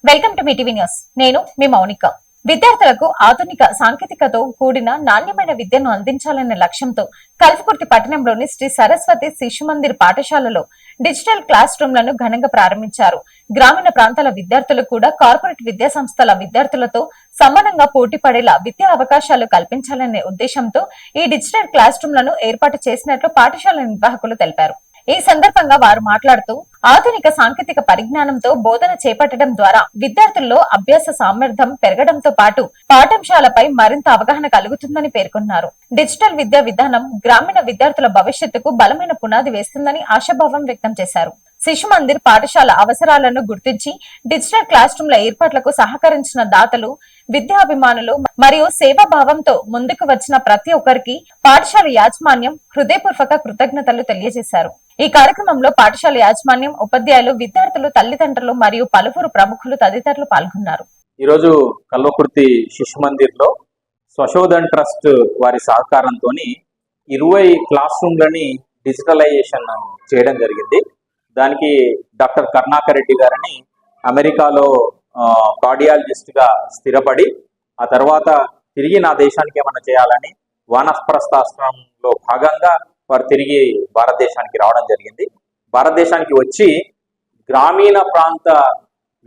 Welcome to me TV news. నేను మీ మౌనిక. విద్యార్థులకు ఆధునిక సాంకేతికతో కూడిన నాణ్యమైన విద్యను అందించాలనే లక్ష్యంతో కల్వకుర్తి పట్టణంలోని శ్రీ సరస్వతి శిశు మందిర్ పాఠశాలలో డిజిటల్ క్లాస్ రూమ్లను ఘనంగా ప్రారంభించారు. గ్రామీణ ప్రాంతాల విద్యార్థులు కూడా కార్పొరేట్ విద్యా సంస్థల విద్యార్థులతో సమానంగా పోటీ పడేలా విద్యా అవకాశాలు కల్పించాలనే ఉద్దేశంతో ఈ డిజిటల్ క్లాస్ రూమ్లను ఏర్పాటు చేసినట్లు పాఠశాల నిర్వాహకులు తెలిపారు. ఈ సందర్భంగా వారు మాట్లాడుతూ ఆధునిక సాంకేతిక పరిజ్ఞానంతో బోధన చేపట్టడం ద్వారా విద్యార్థుల్లో అభ్యాస సామర్థ్యం పెరగడంతో పాటు పాఠశాలపై మరింత అవగాహన కలుగుతుందని పేర్కొన్నారు. డిజిటల్ విద్యా విధానం గ్రామీణ విద్యార్థుల భవిష్యత్తుకు బలమైన పునాది వేస్తుందని ఆశాభావం వ్యక్తం చేశారు. శిశు మందిర్ పాఠశాల అవసరాలను గుర్తించి డిజిటల్ క్లాస్ రూమ్ల ఏర్పాట్లకు సహకరించిన దాతలు, విద్యాభిమానులు మరియు సేవాభావంతో ముందుకు వచ్చిన ప్రతి ఒక్కరికి పాఠశాల యాజమాన్యం హృదయపూర్వక కృతజ్ఞతలు తెలియజేశారు. ఈ కార్యక్రమంలో పాఠశాల యాజమాన్యం, ఉపాధ్యాయులు, విద్యార్థులు, తల్లిదండ్రులు మరియు పలువురు ప్రముఖులు తదితరులు పాల్గొన్నారు. ఈరోజు కల్వకుర్తి శిశు మందిర్ లో స్వశోధన్ ట్రస్ట్ వారి సహకారంతో 20 క్లాస్ రూమ్లని డిజిటలైజేషన్ చేయడం జరిగింది. దానికి డాక్టర్ కరుణాకర్ రెడ్డి గారని అమెరికాలో కార్డియాలజిస్ట్ గా స్థిరపడి ఆ తర్వాత తిరిగి నా దేశానికి ఏమన్నా చేయాలని వానప్రస్థాశ్రమంలో భాగంగా వారు తిరిగి భారతదేశానికి రావడం జరిగింది. భారతదేశానికి వచ్చి గ్రామీణ ప్రాంత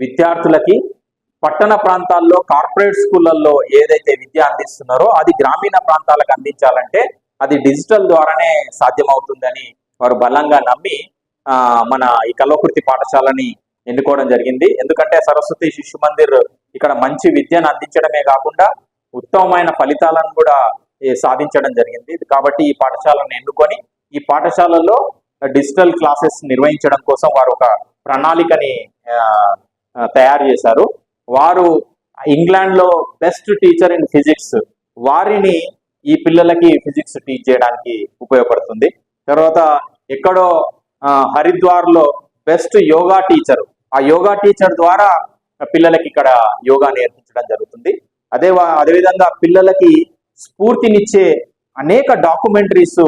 విద్యార్థులకి పట్టణ ప్రాంతాల్లో కార్పొరేట్ స్కూళ్ళల్లో ఏదైతే విద్య అందిస్తున్నారో అది గ్రామీణ ప్రాంతాలకు అందించాలంటే అది డిజిటల్ ద్వారానే సాధ్యమవుతుందని వారు బలంగా నమ్మి మన ఈ కల్వకుర్తి పాఠశాలని ఎన్నుకోవడం జరిగింది. ఎందుకంటే సరస్వతి శిశు మందిర్ ఇక్కడ మంచి విద్యను అందించడమే కాకుండా ఉత్తమమైన ఫలితాలను కూడా సాధించడం జరిగింది. కాబట్టి ఈ పాఠశాలను ఎన్నుకొని ఈ పాఠశాలలో డిజిటల్ క్లాసెస్ నిర్వహించడం కోసం వారు ఒక ప్రణాళికని తయారు చేశారు. వారు ఇంగ్లాండ్ లో బెస్ట్ టీచర్ ఇన్ ఫిజిక్స్ వారిని ఈ పిల్లలకి ఫిజిక్స్ టీచ్ చేయడానికి ఉపయోగపడుతుంది. తర్వాత ఎక్కడో హరిద్వార్ లో బెస్ట్ యోగా టీచర్, ఆ యోగా టీచర్ ద్వారా పిల్లలకి ఇక్కడ యోగా నేర్పించడం జరుగుతుంది. అదేవిధంగా పిల్లలకి స్ఫూర్తినిచ్చే అనేక డాక్యుమెంటరీస్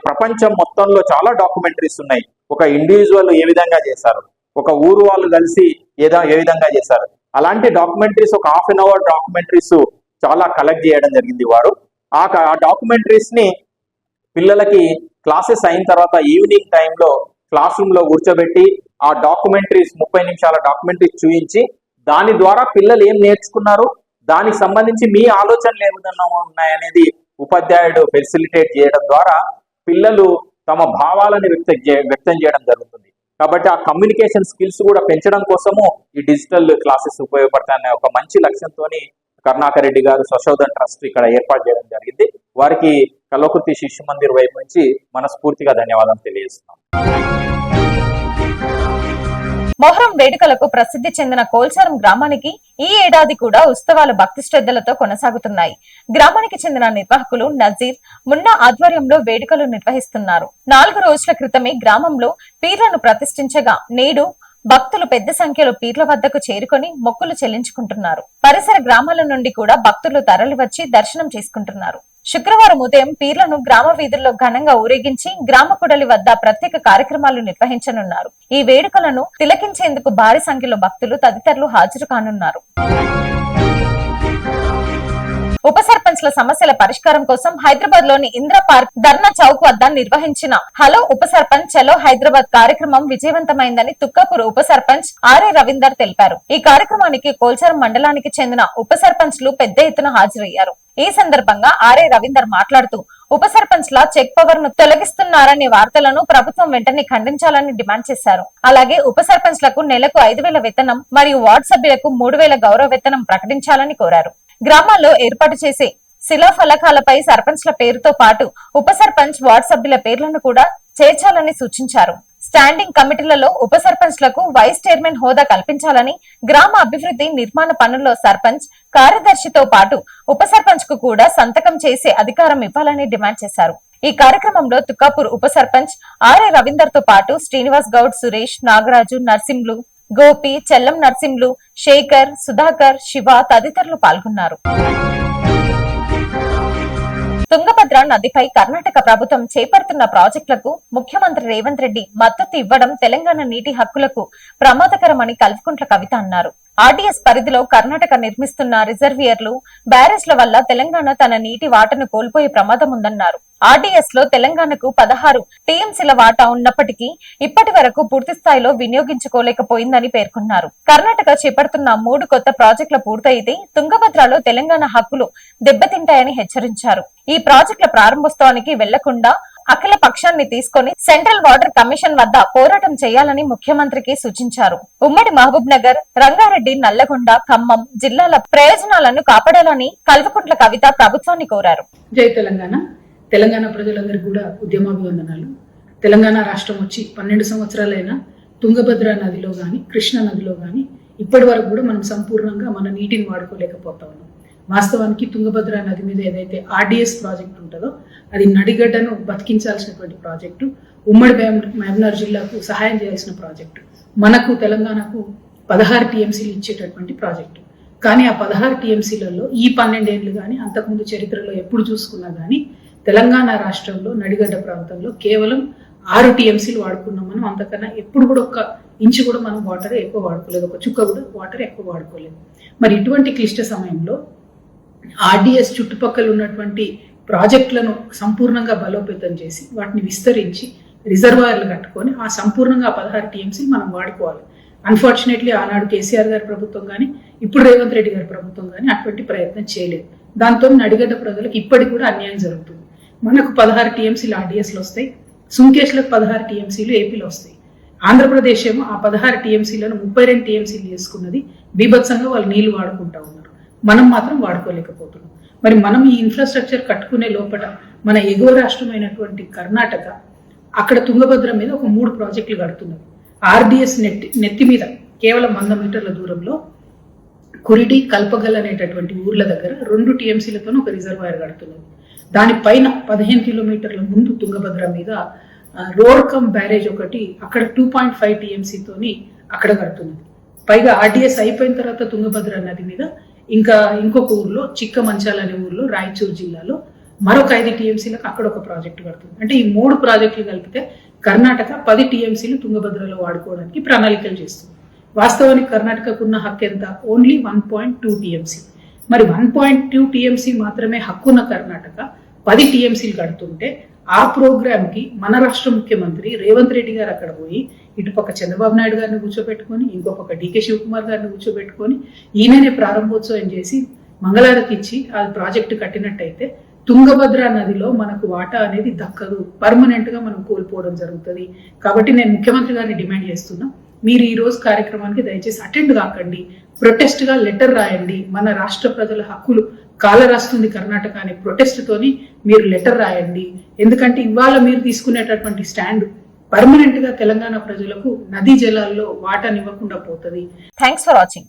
ప్రపంచం మొత్తంలో చాలా డాక్యుమెంటరీస్ ఉన్నాయి. ఒక ఇండివిజువల్ ఏ విధంగా చేశారు, ఒక ఊరు వాళ్ళు కలిసి ఏ విధంగా చేశారు, అలాంటి డాక్యుమెంటరీస్ ఒక ½ an hour డాక్యుమెంటరీస్ చాలా కలెక్ట్ చేయడం జరిగింది. వారు ఆ డాక్యుమెంటరీస్ ని పిల్లలకి క్లాసెస్ అయిన తర్వాత ఈవినింగ్ టైంలో క్లాస్ రూమ్ లో కూర్చోబెట్టి ఆ డాక్యుమెంటరీస్ 30 నిమిషాల డాక్యుమెంటరీస్ చూపించి దాని ద్వారా పిల్లలు ఏం నేర్చుకున్నారు, దానికి సంబంధించి మీ ఆలోచనలు ఏ విధంగా ఉన్నాయనేది ఉపాధ్యాయుడు ఫెసిలిటేట్ చేయడం ద్వారా పిల్లలు తమ భావాలను వ్యక్తం చేయడం జరుగుతుంది. కాబట్టి ఆ కమ్యూనికేషన్ స్కిల్స్ కూడా పెంచడం కోసము ఈ డిజిటల్ క్లాసెస్ ఉపయోగపడతాయనే ఒక మంచి లక్ష్యంతో కరుణాకర్ రెడ్డి గారు స్వశోధన్ ట్రస్ట్ ఇక్కడ ఏర్పాటు చేయడం జరిగింది. వారికి కల్వకుర్తి శిశు మందిర్ వైపు నుంచి మనస్ఫూర్తిగా ధన్యవాదాలు తెలియజేస్తున్నాం. మొహరం వేడుకలకు ప్రసిద్ధి చెందిన కోల్చారం గ్రామానికి ఈ ఏడాది కూడా ఉత్సవాలు భక్తి శ్రద్ధలతో కొనసాగుతున్నాయి. గ్రామానికి చెందిన నిర్వాహకులు నజీర్, మున్నా ఆధ్వర్యంలో వేడుకలు నిర్వహిస్తున్నారు. 4 రోజుల క్రితమే గ్రామంలో పీర్లను ప్రతిష్ఠించగా నేడు భక్తులు పెద్ద సంఖ్యలో పీర్ల వద్దకు చేరుకొని మొక్కులు చెల్లించుకుంటున్నారు. పరిసర గ్రామాల నుండి కూడా భక్తులు తరలివచ్చి దర్శనం చేసుకుంటున్నారు. శుక్రవారం ఉదయం పీర్లను గ్రామ వీధుల్లో ఘనంగా ఊరేగించి గ్రామ కుడలి వద్ద ప్రత్యేక కార్యక్రమాలు నిర్వహించనున్నారు. ఈ వేడుకలను తిలకించేందుకు భారీ సంఖ్యలో భక్తులు తదితరులు హాజరు కానున్నారు. ఉప సర్పంచ్ల సమస్యల పరిష్కారం కోసం హైదరాబాద్ లోని ఇంద్ర పార్క్ ధర్నా చౌక్ వద్ద నిర్వహించిన హలో ఉప సర్పంచ్ చలో హైదరాబాద్ కార్యక్రమం విజయవంతమైందని తుక్కాపూర్ ఉప సర్పంచ్ ఆర్ఏ రవీందర్ తెలిపారు. ఈ కార్యక్రమానికి కోల్చారం మండలానికి చెందిన ఉప సర్పంచ్లు పెద్ద ఎత్తున హాజరయ్యారు. ఈ సందర్భంగా ఆర్ఏ రవీందర్ మాట్లాడుతూ ఉప సర్పంచ్ల చెక్ పవర్ ను తొలగిస్తున్నారనే వార్తలను ప్రభుత్వం వెంటనే ఖండించాలని డిమాండ్ చేశారు. అలాగే ఉప సర్పంచ్లకు నెలకు 5,000 వేతనం మరియు వార్డు సభ్యులకు 3,000 గౌరవ వేతనం ప్రకటించాలని కోరారు. గ్రామాల్లో ఏర్పాటు చేసే శిలా ఫలకాలపై సర్పంచ్ల పేరుతో పాటు ఉప సర్పంచ్, వార్డు సభ్యుల పేర్లను కూడా చేర్చాలని సూచించారు. స్టాండింగ్ కమిటీలలో ఉప సర్పంచ్లకు వైస్ చైర్మన్ హోదా కల్పించాలని, గ్రామ అభివృద్ధి నిర్మాణ పనుల్లో సర్పంచ్, కార్యదర్శితో పాటు ఉప సర్పంచ్ కు కూడా సంతకం చేసే అధికారం ఇవ్వాలని డిమాండ్ చేశారు. ఈ కార్యక్రమంలో తుక్కాపూర్ ఉప సర్పంచ్ ఆర్ఏ రవీందర్ తో పాటు శ్రీనివాస్ గౌడ్, సురేష్, నాగరాజు, నర్సింలు, గోపి, చెల్లం నర్సింలు, శేఖర్, సుధాకర్, శివ తదితరులు పాల్గొన్నారు. తుంగభద్ర నదిపై కర్ణాటక ప్రభుత్వం చేపడుతున్న ప్రాజెక్టులకు ముఖ్యమంత్రి రేవంత్ రెడ్డి మద్దతు ఇవ్వడం తెలంగాణ నీటి హక్కులకు ప్రమాదకరమని కల్వకుంట్ల కవిత అన్నారు. ఆర్డీఎస్ పరిధిలో కర్ణాటక నిర్మిస్తున్న రిజర్వియర్లు, బ్యారేజ్ల వల్ల తెలంగాణ తన నీటి వాటాను కోల్పోయే ప్రమాదం ఉందన్నారు. ఆర్డీఎస్ లో తెలంగాణకు 16 టీఎంసీల వాటా ఉన్నప్పటికీ ఇప్పటి వరకు పూర్తి స్థాయిలో వినియోగించుకోలేకపోయిందని పేర్కొన్నారు. కర్ణాటక చేపడుతున్న 3 కొత్త ప్రాజెక్టుల పూర్తయితే తుంగభద్రలో తెలంగాణ హక్కులు దెబ్బతింటాయని హెచ్చరించారు. ఈ ప్రాజెక్టుల ప్రారంభోత్సవానికి వెళ్లకుండా అఖిల పక్షాన్ని తీసుకొని సెంట్రల్ వాటర్ కమిషన్ వద్ద పోరాటం చేయాలని ముఖ్యమంత్రికి సూచించారు. ఉమ్మడి మహబూబ్ నగర్, రంగారెడ్డి, నల్లగొండ, ఖమ్మం జిల్లాల ప్రయోజనాలను కాపాడాలని కల్వకుంట్ల కవిత ప్రభుత్వాన్ని కోరారు. జై తెలంగాణ. తెలంగాణ ప్రజలందరికీ కూడా ఉద్యమాభివందనాలు. తెలంగాణ రాష్ట్రం వచ్చి 12 సంవత్సరాలైనా తుంగభద్ర నదిలో గాని, కృష్ణ నదిలో గాని ఇప్పటి వరకు కూడా మనం సంపూర్ణంగా మన నీటిని వాడుకోలేకపోతా ఉన్నాం. వాస్తవానికి తుంగభద్ర నది మీద ఏదైతే ఆర్డీఎస్ ప్రాజెక్ట్ ఉంటుందో అది నడిగడ్డను బతికించాల్సినటువంటి ప్రాజెక్టు, ఉమ్మడి మహబూబ్నగర్ జిల్లాకు సహాయం చేయాల్సిన ప్రాజెక్టు, మనకు తెలంగాణకు 16 టీఎంసీలు ఇచ్చేటటువంటి ప్రాజెక్టు. కానీ ఆ 16 టీఎంసీలలో ఈ 12 ఏళ్ళు కానీ అంతకుముందు చరిత్రలో ఎప్పుడు చూసుకున్నా కానీ తెలంగాణ రాష్ట్రంలో నడిగడ్డ ప్రాంతంలో కేవలం 6 టీఎంసీలు వాడుకున్నాం. మనం అంతకన్నా ఎప్పుడు కూడా ఒక్క ఇంచు కూడా మనం వాటర్ ఎక్కువ వాడుకోలేదు, ఒక చుక్క కూడా వాటర్ ఎక్కువ వాడుకోలేదు. మరి ఇటువంటి క్లిష్ట సమయంలో ఆర్డీఎస్ చుట్టుపక్కల ఉన్నటువంటి ప్రాజెక్టులను సంపూర్ణంగా బలోపేతం చేసి వాటిని విస్తరించి రిజర్వాయర్లు కట్టుకొని ఆ సంపూర్ణంగా 16 టీఎంసీ మనం వాడుకోవాలి. అన్ఫార్చునేట్లీ ఆనాడు కేసీఆర్ గారి ప్రభుత్వం కానీ ఇప్పుడు రేవంత్ రెడ్డి గారి ప్రభుత్వం కానీ అటువంటి ప్రయత్నం చేయలేదు. దాంతో నడిగడ్డ ప్రజలకు ఇప్పటికి కూడా అన్యాయం జరుగుతుంది. మనకు 16 టీఎంసీలు ఆర్డీఎస్లు వస్తాయి, సుంకేష్లకు 16 టీఎంసీలు ఏపీలో వస్తాయి. ఆంధ్రప్రదేశ్ ఏమో ఆ 16 టీఎంసీలను 32 టీఎంసీలు చేసుకున్నది. బీభత్సంగా వాళ్ళు నీళ్లు వాడుకుంటా ఉన్నారు, మనం మాత్రం వాడుకోలేకపోతున్నాం. మరి మనం ఈ ఇన్ఫ్రాస్ట్రక్చర్ కట్టుకునే లోపల మన ఎగువ రాష్ట్రమైనటువంటి కర్ణాటక అక్కడ తుంగభద్ర మీద ఒక 3 ప్రాజెక్టులు కడుతున్నారు. ఆర్డీఎస్ నెత్తి మీద కేవలం 100 మీటర్ల దూరంలో కురిడి, కల్పగల్ అనేటటువంటి ఊర్ల దగ్గర 2 టీఎంసీలతో ఒక రిజర్వాయర్ కడుతున్నారు. దానిపైన 15 కిలోమీటర్ల ముందు తుంగభద్ర మీద రోడ్ కమ్ బ్యారేజ్ ఒకటి అక్కడ 2.5 టీఎంసీతోని అక్కడ కడుతున్నది. పైగా ఆర్డీఎస్ అయిపోయిన తర్వాత తుంగభద్ర నది మీద ఇంకా ఇంకొక ఊర్లో చిక్కమంచాల అనే ఊర్లో రాయచూరు జిల్లాలో మరొక 5 టీఎంసీలకు అక్కడ ఒక ప్రాజెక్టు కడుతుంది. అంటే ఈ 3 ప్రాజెక్టులు కలిపితే కర్ణాటక 10 టీఎంసీలు తుంగభద్రలో వాడుకోవడానికి ప్రణాళికలు చేస్తుంది. వాస్తవానికి కర్ణాటకకు ఉన్న హక్కు ఎంత? Only 1.2 TMC. మరి 1.2 టీఎంసీ మాత్రమే హక్కున్న కర్ణాటక 10 టీఎంసీలు కడుతుంటే ఆ ప్రోగ్రామ్ కి మన రాష్ట్ర ముఖ్యమంత్రి రేవంత్ రెడ్డి గారు అక్కడ పోయి ఇటుపక్క చంద్రబాబు నాయుడు గారిని కూర్చోబెట్టుకొని ఇంకో పక్క డీకే శివకుమార్ గారిని కూర్చోబెట్టుకొని ఈయననే ప్రారంభోత్సవం చేసి మంగళారతి ఇచ్చి ఆ ప్రాజెక్టు కట్టినట్టయితే తుంగభద్ర నదిలో మనకు వాటా అనేది దక్కదు, పర్మనెంట్ గా మనం కోల్పోవడం జరుగుతుంది. కాబట్టి నేను ముఖ్యమంత్రి గారిని డిమాండ్ చేస్తున్నా, మీరు ఈ రోజు కార్యక్రమానికి దయచేసి అటెండ్ కాకండి, ప్రొటెస్ట్ గా లెటర్ రాయండి. మన రాష్ట్ర ప్రజల హక్కులు కాలరాస్తుంది కర్ణాటక అనే ప్రొటెస్ట్ తోని మీరు లెటర్ రాయండి. ఎందుకంటే ఇవాళ మీరు తీసుకునేటటువంటి స్టాండ్ పర్మనెంట్ గా తెలంగాణ ప్రజలకు నదీ జలాల్లో వాటానివ్వకుండా పోతుంది. Thanks for watching.